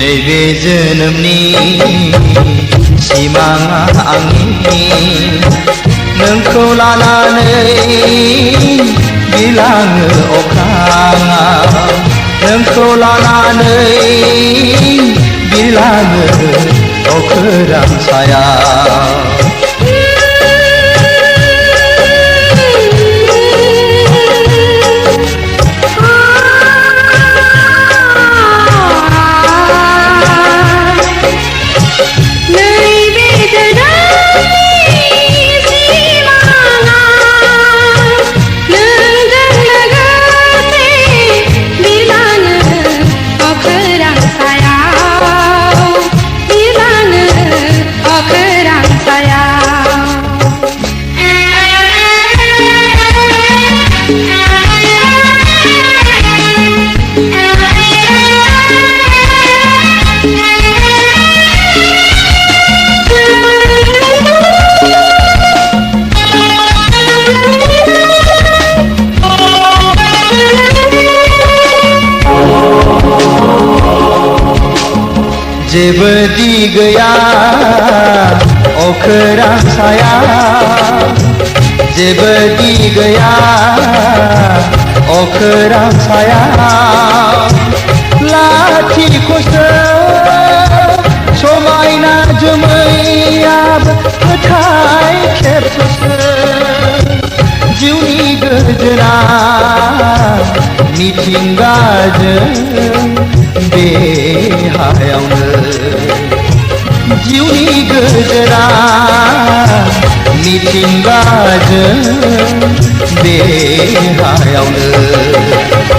नैबे जोनोमनि सिमाङा आंनि नोंखौ लानानै बिलाङो अख्राङाव नोंखौ लानानै बिलाङो अख्रां सायाव जेबो दि गैया अख्रां सायाव जेबो दि गैया अख्रां सायाव लाथिख'सो समायना जोमैयाबो फोथाय खेबसेसो जिउनि गोजोना मिथिंगाजों बे हायावनो जिउनि गोजोना मिथिंगाजों बे हायावनो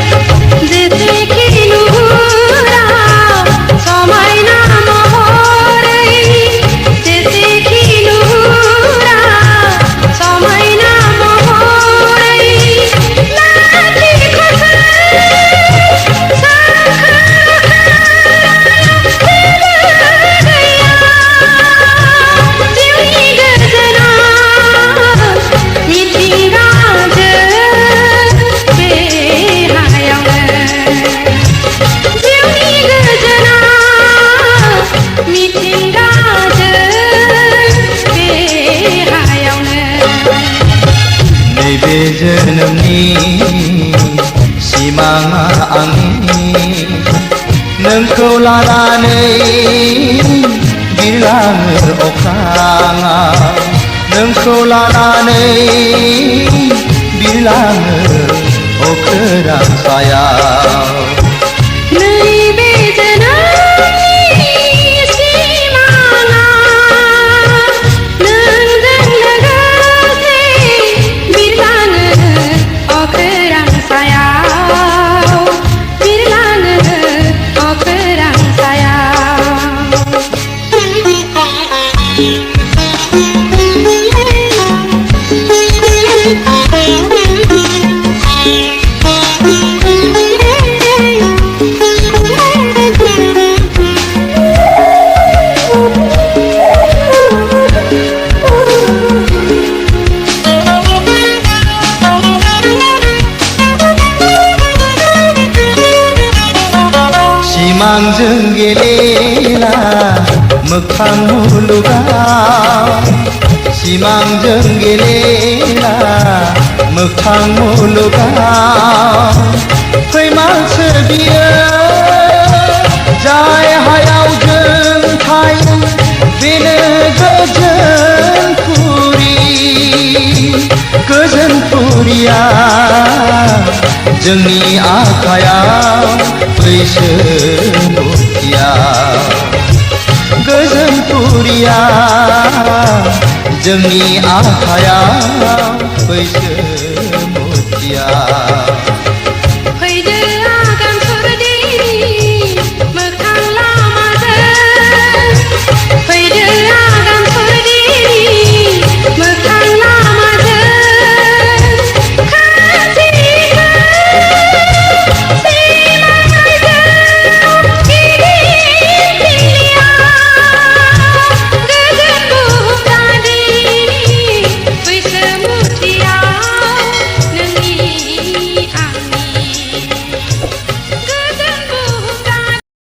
नैबे जोनोमनि सिमाङा आंनि नोंखौ लानानै बिरलाङो अख्राङाव नोंखौ लानानै बिरलाङो अख्रां सायाव सिमांजों गेलेला मोगथां मुलुगाव सिमांजों गेलेला मोगथां मुलुगाव फैमालसो बियो जाय हायाव जों थायो बेनो गोजोनपुरिया जोंनि आखायाव बैसोमुथिया गोजोनपुरिया जोंनि आखायाव बैसोमुथिया